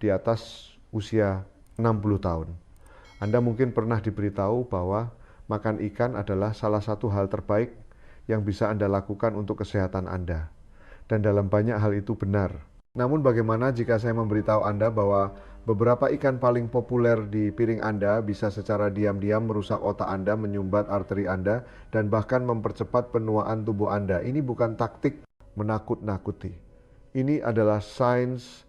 di atas usia 60 tahun. Anda mungkin pernah diberitahu bahwa makan ikan adalah salah satu hal terbaik yang bisa Anda lakukan untuk kesehatan Anda. Dan dalam banyak hal itu benar. Namun bagaimana jika saya memberitahu Anda bahwa beberapa ikan paling populer di piring Anda bisa secara diam-diam merusak otak Anda, menyumbat arteri Anda, dan bahkan mempercepat penuaan tubuh Anda. Ini bukan taktik menakut-nakuti. Ini adalah sains.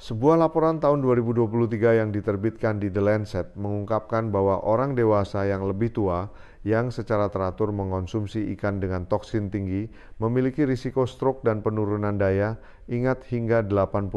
Sebuah laporan tahun 2023 yang diterbitkan di The Lancet mengungkapkan bahwa orang dewasa yang lebih tua yang secara teratur mengonsumsi ikan dengan toksin tinggi memiliki risiko stroke dan penurunan daya ingat hingga 80%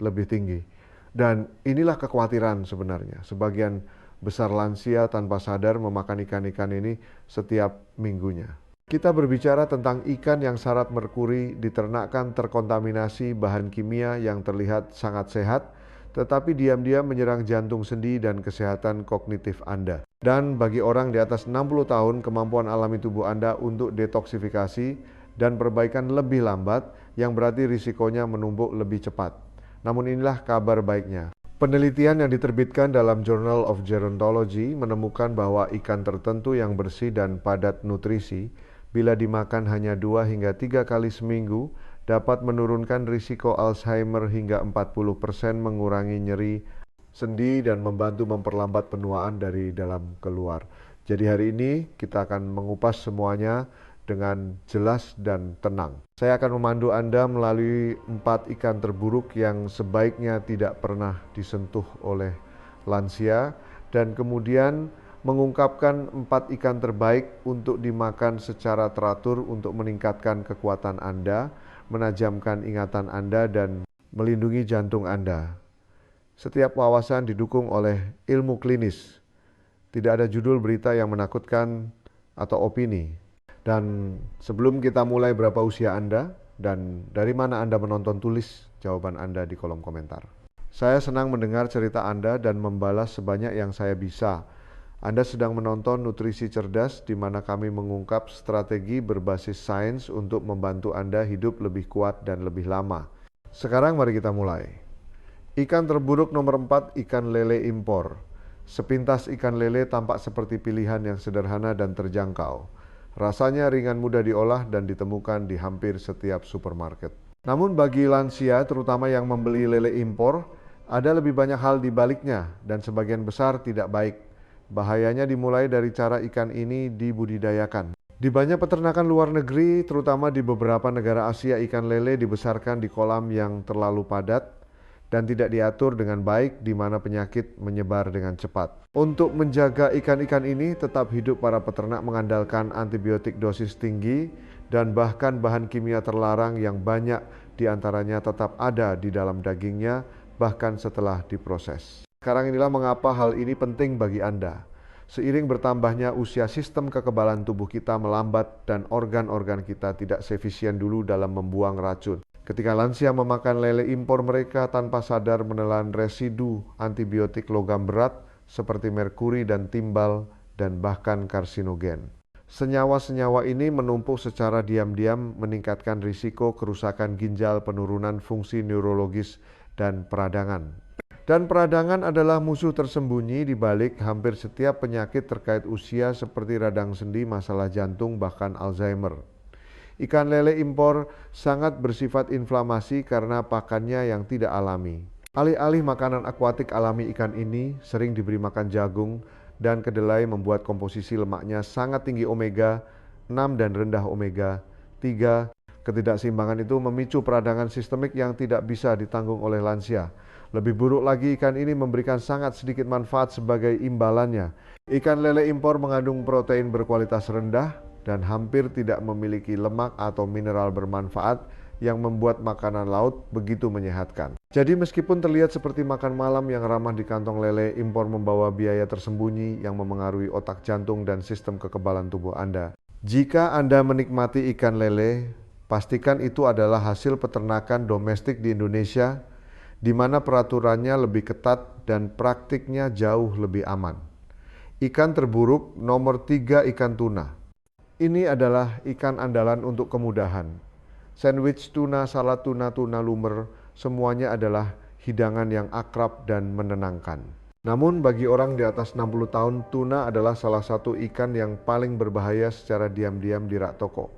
lebih tinggi. Dan inilah kekhawatiran sebenarnya. Sebagian besar lansia tanpa sadar memakan ikan-ikan ini setiap minggunya. Kita berbicara tentang ikan yang syarat merkuri diternakkan terkontaminasi bahan kimia yang terlihat sangat sehat, tetapi diam-diam menyerang jantung sendi dan kesehatan kognitif Anda. Dan bagi orang di atas 60 tahun, kemampuan alami tubuh Anda untuk detoksifikasi dan perbaikan lebih lambat, yang berarti risikonya menumpuk lebih cepat. Namun inilah kabar baiknya. Penelitian yang diterbitkan dalam Journal of Gerontology menemukan bahwa ikan tertentu yang bersih dan padat nutrisi bila dimakan hanya 2 hingga 3 kali seminggu dapat menurunkan risiko Alzheimer hingga 40%, mengurangi nyeri sendi dan membantu memperlambat penuaan dari dalam keluar. Jadi hari ini kita akan mengupas semuanya dengan jelas dan tenang. Saya akan memandu Anda melalui 4 ikan terburuk yang sebaiknya tidak pernah disentuh oleh lansia, dan kemudian mengungkapkan 4 ikan terbaik untuk dimakan secara teratur untuk meningkatkan kekuatan Anda, menajamkan ingatan Anda, dan melindungi jantung Anda. Setiap wawasan didukung oleh ilmu klinis. Tidak ada judul berita yang menakutkan atau opini. Dan sebelum kita mulai, berapa usia Anda dan dari mana Anda menonton, tulis jawaban Anda di kolom komentar. Saya senang mendengar cerita Anda dan membalas sebanyak yang saya bisa. Anda sedang menonton Nutrisi Cerdas, di mana kami mengungkap strategi berbasis sains untuk membantu Anda hidup lebih kuat dan lebih lama. Sekarang mari kita mulai. Ikan terburuk nomor 4, ikan lele impor. Sepintas ikan lele tampak seperti pilihan yang sederhana dan terjangkau. Rasanya ringan, mudah diolah, dan ditemukan di hampir setiap supermarket. Namun bagi lansia, terutama yang membeli lele impor, ada lebih banyak hal di baliknya dan sebagian besar tidak baik. Bahayanya dimulai dari cara ikan ini dibudidayakan. Di banyak peternakan luar negeri, terutama di beberapa negara Asia, ikan lele dibesarkan di kolam yang terlalu padat dan tidak diatur dengan baik, di mana penyakit menyebar dengan cepat. Untuk menjaga ikan-ikan ini tetap hidup, para peternak mengandalkan antibiotik dosis tinggi dan bahkan bahan kimia terlarang yang banyak diantaranya tetap ada di dalam dagingnya bahkan setelah diproses. Sekarang inilah mengapa hal ini penting bagi Anda. Seiring bertambahnya usia, sistem kekebalan tubuh kita melambat dan organ-organ kita tidak seefisien dulu dalam membuang racun. Ketika lansia memakan lele impor, mereka tanpa sadar menelan residu antibiotik logam berat seperti merkuri dan timbal dan bahkan karsinogen. Senyawa-senyawa ini menumpuk secara diam-diam, meningkatkan risiko kerusakan ginjal, penurunan fungsi neurologis, dan peradangan. Dan peradangan adalah musuh tersembunyi di balik hampir setiap penyakit terkait usia seperti radang sendi, masalah jantung, bahkan Alzheimer. Ikan lele impor sangat bersifat inflamasi karena pakannya yang tidak alami. Alih-alih makanan akuatik alami, ikan ini sering diberi makan jagung dan kedelai, membuat komposisi lemaknya sangat tinggi omega 6 dan rendah omega 3. Ketidakseimbangan itu memicu peradangan sistemik yang tidak bisa ditanggung oleh lansia. Lebih buruk lagi, ikan ini memberikan sangat sedikit manfaat sebagai imbalannya. Ikan lele impor mengandung protein berkualitas rendah dan hampir tidak memiliki lemak atau mineral bermanfaat yang membuat makanan laut begitu menyehatkan. Jadi meskipun terlihat seperti makan malam yang ramah di kantong, lele impor membawa biaya tersembunyi yang memengaruhi otak, jantung, dan sistem kekebalan tubuh Anda. Jika Anda menikmati ikan lele, pastikan itu adalah hasil peternakan domestik di Indonesia, di mana peraturannya lebih ketat dan praktiknya jauh lebih aman. Ikan terburuk nomor 3, ikan tuna. Ini adalah ikan andalan untuk kemudahan. Sandwich tuna, salad tuna, tuna lumer, semuanya adalah hidangan yang akrab dan menenangkan. Namun bagi orang di atas 60 tahun, tuna adalah salah satu ikan yang paling berbahaya secara diam-diam di rak toko.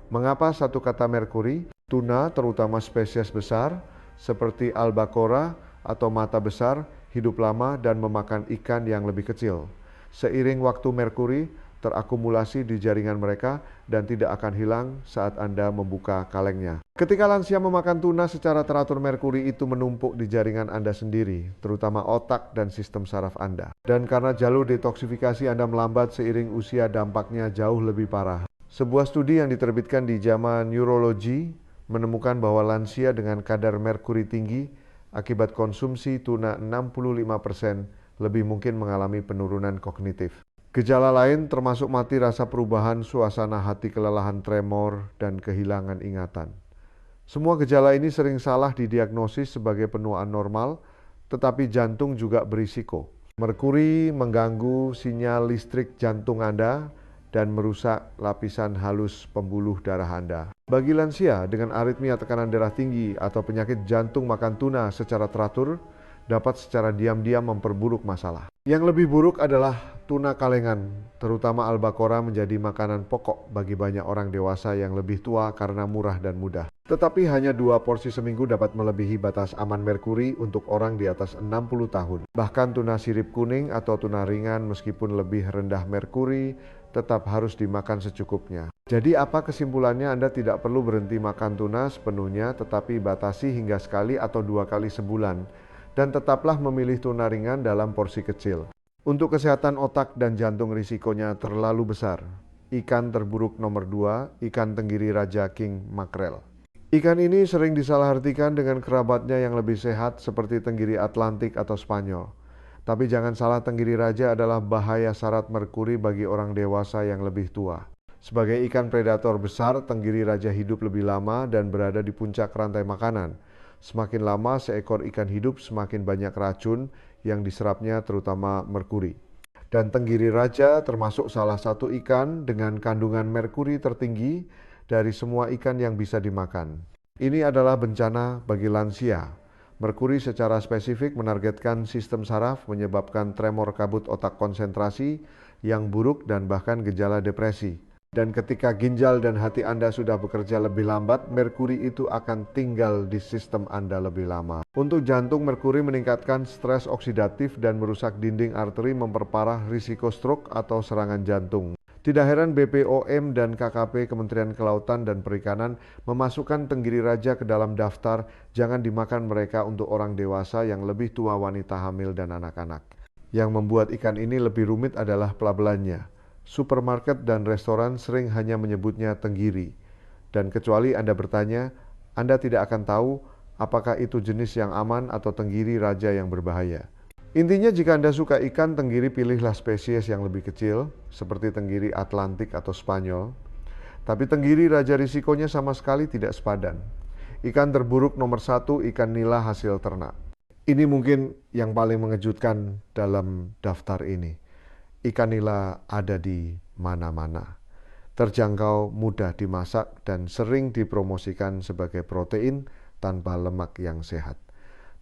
Mengapa satu kata merkuri? Tuna, terutama spesies besar seperti albacora atau mata besar, hidup lama dan memakan ikan yang lebih kecil. Seiring waktu merkuri terakumulasi di jaringan mereka dan tidak akan hilang saat Anda membuka kalengnya. Ketika lansia memakan tuna, secara teratur merkuri itu menumpuk di jaringan Anda sendiri, terutama otak dan sistem saraf Anda. Dan karena jalur detoksifikasi Anda melambat seiring usia, dampaknya jauh lebih parah. Sebuah studi yang diterbitkan di JAMA Neurology menemukan bahwa lansia dengan kadar merkuri tinggi akibat konsumsi tuna 65% lebih mungkin mengalami penurunan kognitif. Gejala lain termasuk mati rasa, perubahan suasana hati, kelelahan, tremor, dan kehilangan ingatan. Semua gejala ini sering salah didiagnosis sebagai penuaan normal, tetapi jantung juga berisiko. Merkuri mengganggu sinyal listrik jantung Anda dan merusak lapisan halus pembuluh darah Anda. Bagi lansia dengan aritmia, tekanan darah tinggi, atau penyakit jantung, makan tuna secara teratur dapat secara diam-diam memperburuk masalah. Yang lebih buruk adalah tuna kalengan, terutama albacora, menjadi makanan pokok bagi banyak orang dewasa yang lebih tua karena murah dan mudah. Tetapi hanya 2 porsi seminggu dapat melebihi batas aman merkuri untuk orang di atas 60 tahun. Bahkan tuna sirip kuning atau tuna ringan meskipun lebih rendah merkuri tetap harus dimakan secukupnya. Jadi apa kesimpulannya? Anda tidak perlu berhenti makan tuna sepenuhnya, tetapi batasi hingga sekali atau 2 kali sebulan. Dan tetaplah memilih tuna ringan dalam porsi kecil. Untuk kesehatan otak dan jantung risikonya terlalu besar. Ikan terburuk nomor 2, ikan tenggiri raja king makrel. Ikan ini sering disalahartikan dengan kerabatnya yang lebih sehat seperti tenggiri Atlantik atau Spanyol. Tapi jangan salah, tenggiri raja adalah bahaya syarat merkuri bagi orang dewasa yang lebih tua. Sebagai ikan predator besar, tenggiri raja hidup lebih lama dan berada di puncak rantai makanan. Semakin lama seekor ikan hidup, semakin banyak racun yang diserapnya, terutama merkuri. Dan tenggiri raja termasuk salah satu ikan dengan kandungan merkuri tertinggi dari semua ikan yang bisa dimakan. Ini adalah bencana bagi lansia. Merkuri secara spesifik menargetkan sistem saraf, menyebabkan tremor, kabut otak, konsentrasi yang buruk, dan bahkan gejala depresi. Dan ketika ginjal dan hati Anda sudah bekerja lebih lambat, merkuri itu akan tinggal di sistem Anda lebih lama. Untuk jantung, merkuri meningkatkan stres oksidatif dan merusak dinding arteri, memperparah risiko stroke atau serangan jantung. Tidak heran BPOM dan KKP, Kementerian Kelautan dan Perikanan, memasukkan tenggiri raja ke dalam daftar jangan dimakan mereka untuk orang dewasa yang lebih tua, wanita hamil, dan anak-anak. Yang membuat ikan ini lebih rumit adalah pelabelannya. Supermarket dan restoran sering hanya menyebutnya tenggiri. Dan kecuali Anda bertanya, Anda tidak akan tahu apakah itu jenis yang aman atau tenggiri raja yang berbahaya. Intinya, jika Anda suka ikan tenggiri, pilihlah spesies yang lebih kecil, seperti tenggiri Atlantik atau Spanyol. Tapi tenggiri raja risikonya sama sekali tidak sepadan. Ikan terburuk nomor 1, ikan nila hasil ternak. Ini mungkin yang paling mengejutkan dalam daftar ini. Ikan nila ada di mana-mana. Terjangkau, mudah dimasak, dan sering dipromosikan sebagai protein tanpa lemak yang sehat.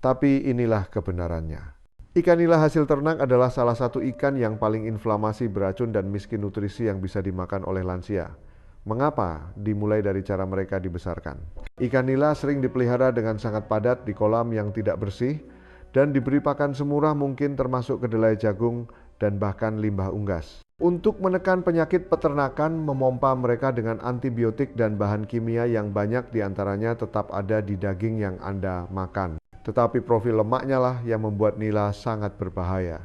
Tapi inilah kebenarannya. Ikan nila hasil ternak adalah salah satu ikan yang paling inflamasi, beracun, dan miskin nutrisi yang bisa dimakan oleh lansia. Mengapa? Dimulai dari cara mereka dibesarkan. Ikan nila sering dipelihara dengan sangat padat di kolam yang tidak bersih dan diberi pakan semurah mungkin, termasuk kedelai jagung dan bahkan limbah unggas. Untuk menekan penyakit peternakan, memompa mereka dengan antibiotik dan bahan kimia yang banyak diantaranya tetap ada di daging yang Anda makan. Tetapi profil lemaknya lah yang membuat nila sangat berbahaya.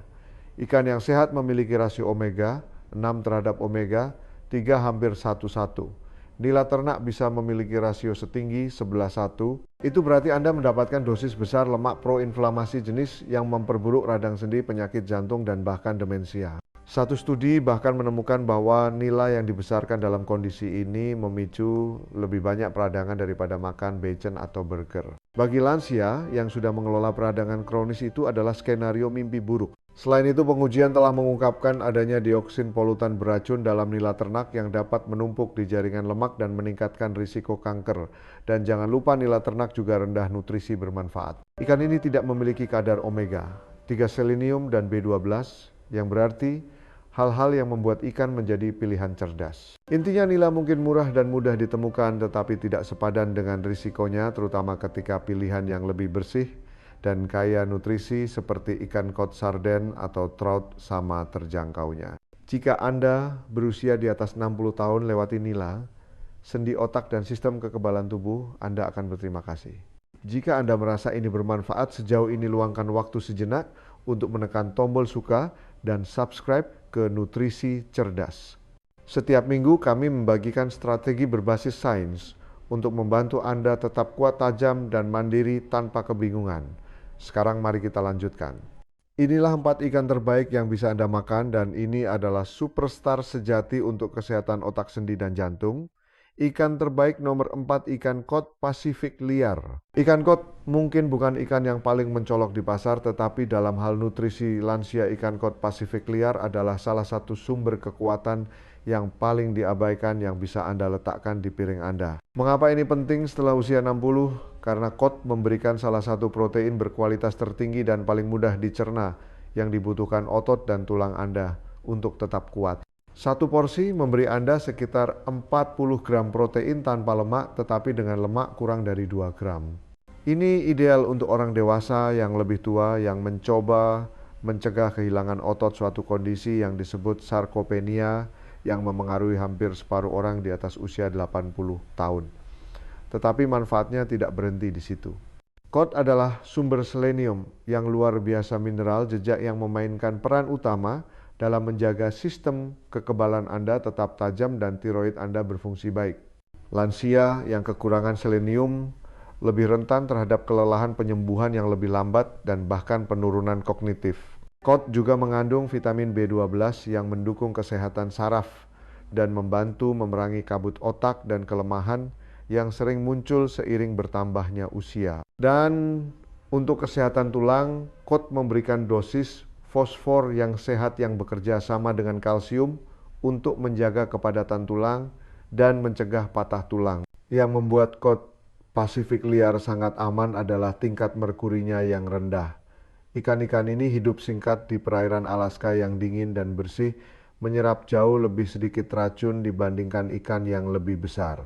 Ikan yang sehat memiliki rasio omega 6 terhadap omega 3 hampir 1:1. Nila ternak bisa memiliki rasio setinggi 11:1. Itu berarti Anda mendapatkan dosis besar lemak proinflamasi jenis yang memperburuk radang sendi, penyakit jantung, dan bahkan demensia. Satu studi bahkan menemukan bahwa nila yang dibesarkan dalam kondisi ini memicu lebih banyak peradangan daripada makan bacon atau burger. Bagi lansia yang sudah mengelola peradangan kronis, itu adalah skenario mimpi buruk. Selain itu, pengujian telah mengungkapkan adanya dioksin polutan beracun dalam nila ternak yang dapat menumpuk di jaringan lemak dan meningkatkan risiko kanker. Dan jangan lupa nila ternak juga rendah nutrisi bermanfaat. Ikan ini tidak memiliki kadar omega 3 selenium dan B12 yang berarti hal-hal yang membuat ikan menjadi pilihan cerdas. Intinya nila mungkin murah dan mudah ditemukan tetapi tidak sepadan dengan risikonya, terutama ketika pilihan yang lebih bersih dan kaya nutrisi seperti ikan kod sarden atau trout sama terjangkaunya. Jika Anda berusia di atas 60 tahun lewati nila, sendi otak dan sistem kekebalan tubuh, Anda akan berterima kasih. Jika Anda merasa ini bermanfaat, sejauh ini luangkan waktu sejenak untuk menekan tombol suka dan subscribe ke Nutrisi Cerdas. Setiap minggu kami membagikan strategi berbasis sains untuk membantu Anda tetap kuat, tajam, dan mandiri tanpa kebingungan. Sekarang mari kita lanjutkan. Inilah 4 ikan terbaik yang bisa Anda makan dan ini adalah superstar sejati untuk kesehatan otak, sendi, dan jantung. Ikan terbaik nomor 4, ikan kod Pasifik liar. Ikan kod mungkin bukan ikan yang paling mencolok di pasar, tetapi dalam hal nutrisi lansia, ikan kod Pasifik liar adalah salah satu sumber kekuatan yang paling diabaikan yang bisa Anda letakkan di piring Anda. Mengapa ini penting setelah usia 60? Karena kod memberikan salah satu protein berkualitas tertinggi dan paling mudah dicerna yang dibutuhkan otot dan tulang Anda untuk tetap kuat. Satu porsi memberi Anda sekitar 40 gram protein tanpa lemak, tetapi dengan lemak kurang dari 2 gram. Ini ideal untuk orang dewasa yang lebih tua yang mencoba mencegah kehilangan otot, suatu kondisi yang disebut sarkopenia yang memengaruhi hampir separuh orang di atas usia 80 tahun. Tetapi manfaatnya tidak berhenti di situ. Kod adalah sumber selenium yang luar biasa mineral jejak yang memainkan peran utama dalam menjaga sistem kekebalan Anda tetap tajam dan tiroid Anda berfungsi baik. Lansia yang kekurangan selenium lebih rentan terhadap kelelahan, penyembuhan yang lebih lambat, dan bahkan penurunan kognitif. Kod juga mengandung vitamin B12 yang mendukung kesehatan saraf dan membantu memerangi kabut otak dan kelemahan yang sering muncul seiring bertambahnya usia. Dan untuk kesehatan tulang, kod memberikan dosis fosfor yang sehat yang bekerja sama dengan kalsium untuk menjaga kepadatan tulang dan mencegah patah tulang. Yang membuat kod Pasifik liar sangat aman adalah tingkat merkurinya yang rendah. Ikan-ikan ini hidup singkat di perairan Alaska yang dingin dan bersih, menyerap jauh lebih sedikit racun dibandingkan ikan yang lebih besar.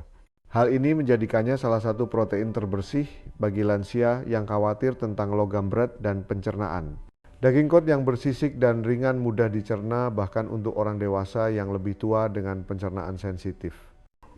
Hal ini menjadikannya salah satu protein terbersih bagi lansia yang khawatir tentang logam berat dan pencernaan. Daging kod yang bersisik dan ringan mudah dicerna bahkan untuk orang dewasa yang lebih tua dengan pencernaan sensitif.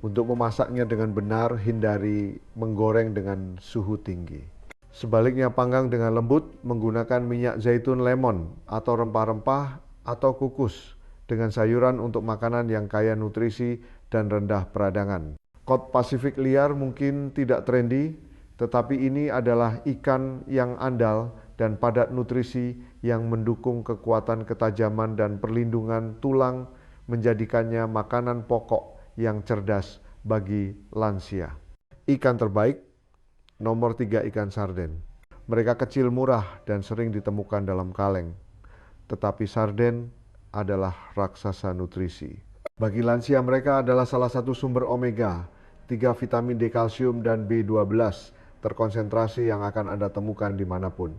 Untuk memasaknya dengan benar, hindari menggoreng dengan suhu tinggi. Sebaliknya, panggang dengan lembut menggunakan minyak zaitun lemon atau rempah-rempah atau kukus dengan sayuran untuk makanan yang kaya nutrisi dan rendah peradangan. Kod Pasifik liar mungkin tidak trendy, tetapi ini adalah ikan yang andal dan padat nutrisi yang mendukung kekuatan, ketajaman, dan perlindungan tulang, menjadikannya makanan pokok yang cerdas bagi lansia. Ikan terbaik nomor 3, ikan sarden. Mereka kecil, murah, dan sering ditemukan dalam kaleng. Tetapi sarden adalah raksasa nutrisi. Bagi lansia, mereka adalah salah satu sumber omega 3, vitamin D, kalsium, dan B12 terkonsentrasi yang akan Anda temukan dimanapun.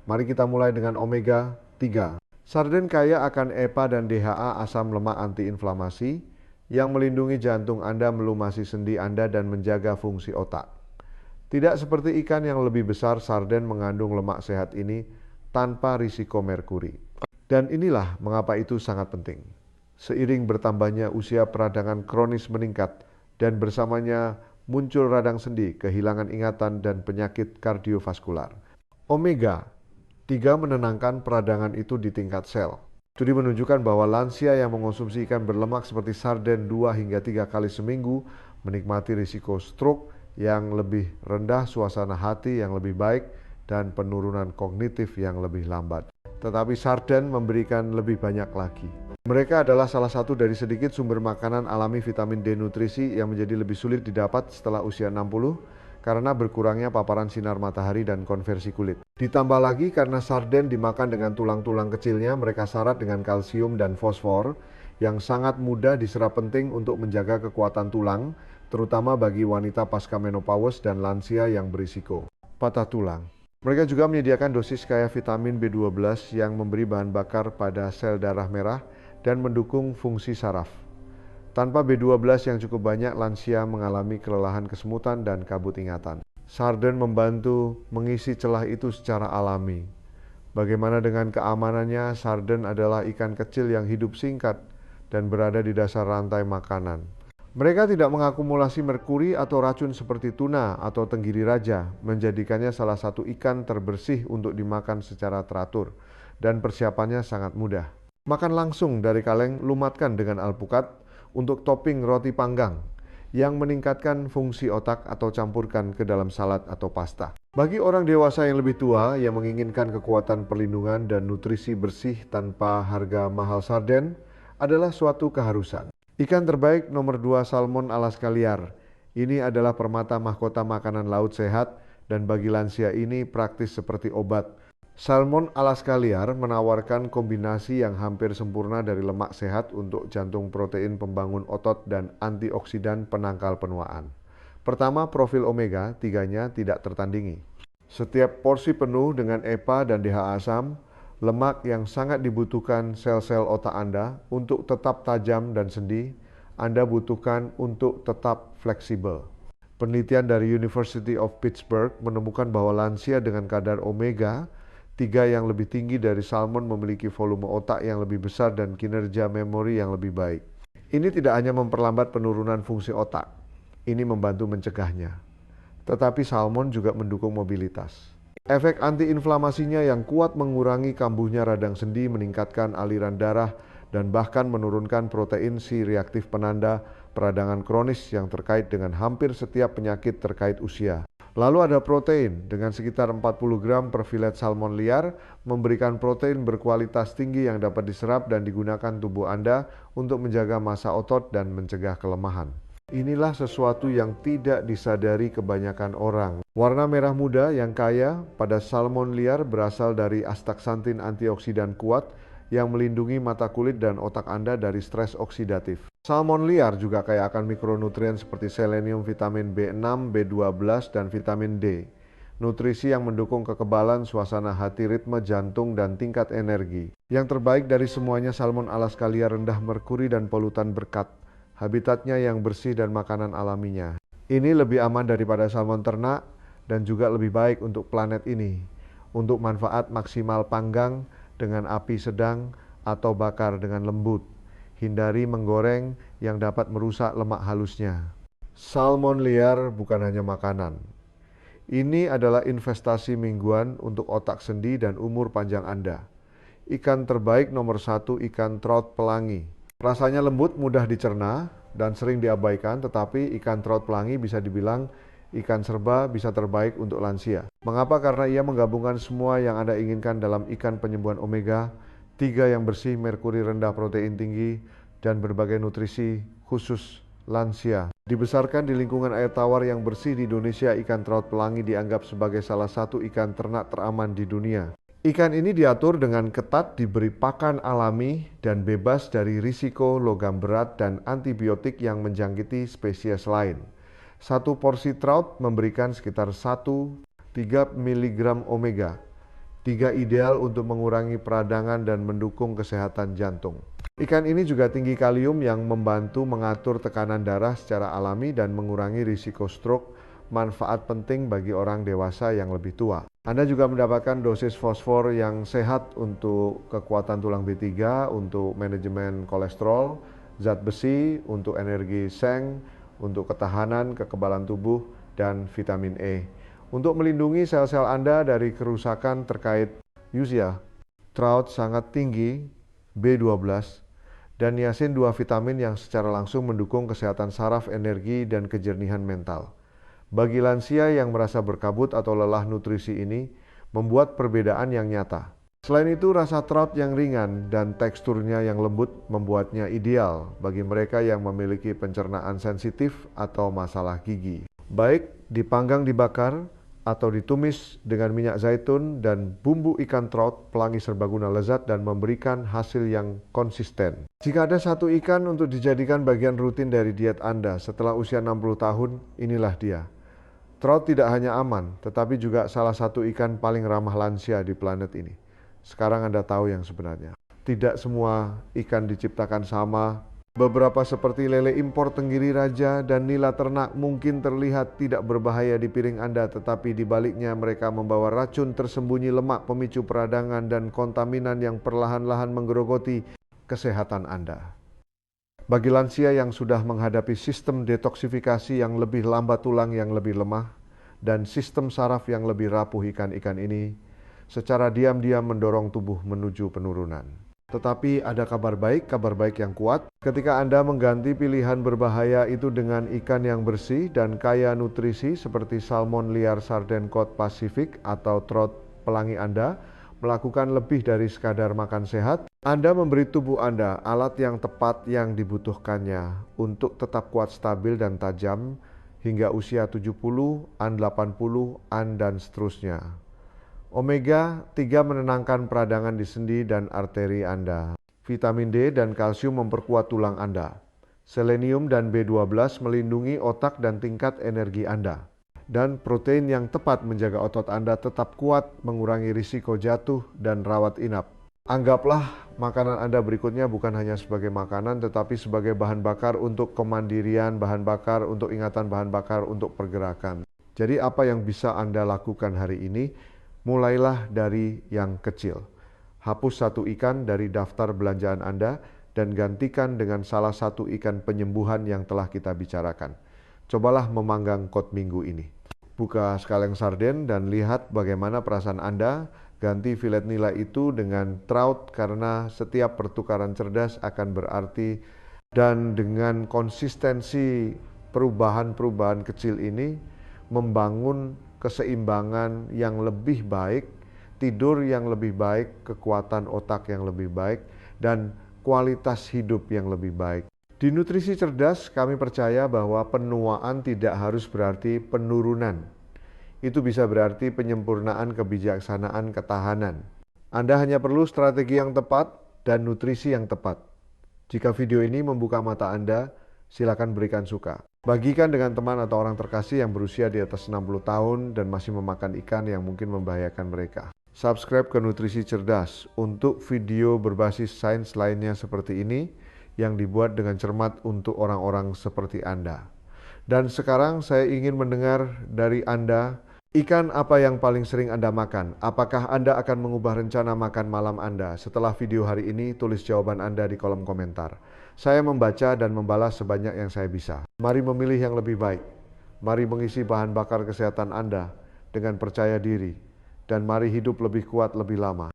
Mari kita mulai dengan omega 3. Sarden kaya akan EPA dan DHA, asam lemak antiinflamasi, yang melindungi jantung Anda, melumasi sendi Anda, dan menjaga fungsi otak. Tidak seperti ikan yang lebih besar, sarden mengandung lemak sehat ini tanpa risiko merkuri. Dan inilah mengapa itu sangat penting. Seiring bertambahnya usia, peradangan kronis meningkat dan bersamanya muncul radang sendi, kehilangan ingatan, dan penyakit kardiovaskular. Omega 3 menenangkan peradangan itu di tingkat sel. Studi menunjukkan bahwa lansia yang mengonsumsi ikan berlemak seperti sarden 2 hingga 3 kali seminggu menikmati risiko stroke yang lebih rendah, suasana hati yang lebih baik, dan penurunan kognitif yang lebih lambat. Tetapi sarden memberikan lebih banyak lagi. Mereka adalah salah satu dari sedikit sumber makanan alami vitamin D nutrisi yang menjadi lebih sulit didapat setelah usia 60. karena berkurangnya paparan sinar matahari dan konversi kulit. Ditambah lagi karena sarden dimakan dengan tulang-tulang kecilnya, mereka syarat dengan kalsium dan fosfor yang sangat mudah diserap penting untuk menjaga kekuatan tulang, terutama bagi wanita pasca menopause dan lansia yang berisiko patah tulang. Mereka juga menyediakan dosis kaya vitamin B12 yang memberi bahan bakar pada sel darah merah dan mendukung fungsi saraf. Tanpa B12 yang cukup banyak, lansia mengalami kelelahan kesemutan dan kabut ingatan. Sarden membantu mengisi celah itu secara alami. Bagaimana dengan keamanannya? Sarden adalah ikan kecil yang hidup singkat dan berada di dasar rantai makanan. Mereka tidak mengakumulasi merkuri atau racun seperti tuna atau tenggiri raja, menjadikannya salah satu ikan terbersih untuk dimakan secara teratur, dan persiapannya sangat mudah. Makan langsung dari kaleng, lumatkan dengan alpukat untuk topping roti panggang yang meningkatkan fungsi otak atau campurkan ke dalam salad atau pasta. Bagi orang dewasa yang lebih tua yang menginginkan kekuatan perlindungan dan nutrisi bersih tanpa harga mahal, sarden adalah suatu keharusan. Ikan terbaik nomor 2, salmon Alaska liar. Ini adalah permata mahkota makanan laut sehat dan bagi lansia ini praktis seperti obat. Salmon Alaska liar menawarkan kombinasi yang hampir sempurna dari lemak sehat untuk jantung, protein pembangun otot, dan antioksidan penangkal penuaan. Pertama, profil omega 3-nya tidak tertandingi. Setiap porsi penuh dengan EPA dan DHA asam, lemak yang sangat dibutuhkan sel-sel otak Anda untuk tetap tajam dan sendi, Anda butuhkan untuk tetap fleksibel. Penelitian dari University of Pittsburgh menemukan bahwa lansia dengan kadar omega 3 yang lebih tinggi dari salmon memiliki volume otak yang lebih besar dan kinerja memori yang lebih baik. Ini tidak hanya memperlambat penurunan fungsi otak, ini membantu mencegahnya. Tetapi salmon juga mendukung mobilitas. Efek antiinflamasinya yang kuat mengurangi kambuhnya radang sendi, meningkatkan aliran darah, dan bahkan menurunkan protein C reaktif penanda peradangan kronis yang terkait dengan hampir setiap penyakit terkait usia. Lalu ada protein, dengan sekitar 40 gram per filet salmon liar, memberikan protein berkualitas tinggi yang dapat diserap dan digunakan tubuh Anda untuk menjaga massa otot dan mencegah kelemahan. Inilah sesuatu yang tidak disadari kebanyakan orang. Warna merah muda yang kaya pada salmon liar berasal dari astaxanthin antioksidan kuat yang melindungi mata kulit dan otak Anda dari stres oksidatif. Salmon liar juga kaya akan mikronutrien seperti selenium, vitamin B6, B12, dan vitamin D. Nutrisi yang mendukung kekebalan, suasana hati, ritme jantung, dan tingkat energi. Yang terbaik dari semuanya, salmon Alaska liar rendah merkuri dan polutan berkat. Habitatnya yang bersih dan makanan alaminya. Ini lebih aman daripada salmon ternak dan juga lebih baik untuk planet ini. Untuk manfaat maksimal, panggang dengan api sedang atau bakar dengan lembut. Hindari menggoreng yang dapat merusak lemak halusnya. Salmon liar bukan hanya makanan. Ini adalah investasi mingguan untuk otak sendi dan umur panjang Anda. Ikan terbaik nomor 1, ikan trout pelangi. Rasanya lembut, mudah dicerna, dan sering diabaikan, tetapi ikan trout pelangi bisa dibilang ikan serba bisa terbaik untuk lansia. Mengapa? Karena ia menggabungkan semua yang Anda inginkan dalam ikan penyembuhan omega 3 yang bersih, merkuri rendah, protein tinggi, dan berbagai nutrisi khusus lansia. Dibesarkan di lingkungan air tawar yang bersih di Indonesia, ikan trout pelangi dianggap sebagai salah satu ikan ternak teraman di dunia. Ikan ini diatur dengan ketat, diberi pakan alami, dan bebas dari risiko logam berat dan antibiotik yang menjangkiti spesies lain. Satu porsi trout memberikan sekitar 1-3 mg omega 3 ideal untuk mengurangi peradangan dan mendukung kesehatan jantung. Ikan ini juga tinggi kalium yang membantu mengatur tekanan darah secara alami dan mengurangi risiko stroke, manfaat penting bagi orang dewasa yang lebih tua. Anda juga mendapatkan dosis fosfor yang sehat untuk kekuatan tulang B3, untuk manajemen kolesterol, zat besi, untuk energi seng, untuk ketahanan, kekebalan tubuh, dan vitamin E. Untuk melindungi sel-sel Anda dari kerusakan terkait usia, trout sangat tinggi B12 dan niacin, 2 vitamin yang secara langsung mendukung kesehatan saraf, energi, dan kejernihan mental. Bagi lansia yang merasa berkabut atau lelah, nutrisi ini membuat perbedaan yang nyata. Selain itu, rasa trout yang ringan dan teksturnya yang lembut membuatnya ideal bagi mereka yang memiliki pencernaan sensitif atau masalah gigi. baik dipanggang dibakar atau ditumis dengan minyak zaitun dan bumbu ikan trout, pelangi serbaguna lezat dan memberikan hasil yang konsisten. Jika ada satu ikan untuk dijadikan bagian rutin dari diet Anda setelah usia 60 tahun, inilah dia. Trout tidak hanya aman, tetapi juga salah satu ikan paling ramah lansia di planet ini. Sekarang Anda tahu yang sebenarnya. Tidak semua ikan diciptakan sama. Beberapa seperti lele impor tenggiri raja dan nila ternak mungkin terlihat tidak berbahaya di piring Anda, tetapi di baliknya mereka membawa racun tersembunyi, lemak pemicu peradangan dan kontaminan yang perlahan-lahan menggerogoti kesehatan Anda. Bagi lansia yang sudah menghadapi sistem detoksifikasi yang lebih lambat, tulang yang lebih lemah, dan sistem saraf yang lebih rapuh, ikan-ikan ini secara diam-diam mendorong tubuh menuju penurunan. Tetapi ada kabar baik yang kuat. Ketika Anda mengganti pilihan berbahaya itu dengan ikan yang bersih dan kaya nutrisi seperti salmon liar sarden cod Pacific atau trout pelangi, Anda melakukan lebih dari sekadar makan sehat. Anda memberi tubuh Anda alat yang tepat yang dibutuhkannya untuk tetap kuat, stabil, dan tajam hingga usia 70, an 80, an dan seterusnya. Omega 3 menenangkan peradangan di sendi dan arteri Anda. Vitamin D dan kalsium memperkuat tulang Anda. Selenium dan B12 melindungi otak dan tingkat energi Anda. Dan protein yang tepat menjaga otot Anda tetap kuat, mengurangi risiko jatuh dan rawat inap. Anggaplah makanan Anda berikutnya bukan hanya sebagai makanan, tetapi sebagai bahan bakar untuk kemandirian, bahan bakar untuk ingatan, bahan bakar untuk pergerakan. Jadi apa yang bisa Anda lakukan hari ini? Mulailah dari yang kecil. Hapus satu ikan dari daftar belanjaan Anda dan gantikan dengan salah satu ikan penyembuhan yang telah kita bicarakan. Cobalah memanggang cod minggu ini. Buka sekaleng sarden dan lihat bagaimana perasaan Anda. Ganti filet nila itu dengan trout karena setiap pertukaran cerdas akan berarti. Dan dengan konsistensi perubahan-perubahan kecil ini membangun keseimbangan yang lebih baik, tidur yang lebih baik, kekuatan otak yang lebih baik, dan kualitas hidup yang lebih baik. Di nutrisi cerdas, kami percaya bahwa penuaan tidak harus berarti penurunan. Itu bisa berarti penyempurnaan kebijaksanaan ketahanan. Anda hanya perlu strategi yang tepat dan nutrisi yang tepat. Jika video ini membuka mata Anda, silakan berikan suka. Bagikan dengan teman atau orang terkasih yang berusia di atas 60 tahun dan masih memakan ikan yang mungkin membahayakan mereka. Subscribe ke Nutrisi Cerdas untuk video berbasis sains lainnya seperti ini yang dibuat dengan cermat untuk orang-orang seperti Anda. Dan sekarang saya ingin mendengar dari Anda, ikan apa yang paling sering Anda makan? Apakah Anda akan mengubah rencana makan malam Anda? Setelah video hari ini, tulis jawaban Anda di kolom komentar. Saya membaca dan membalas sebanyak yang saya bisa. Mari memilih yang lebih baik. Mari mengisi bahan bakar kesehatan Anda dengan percaya diri. Dan mari hidup lebih kuat lebih lama.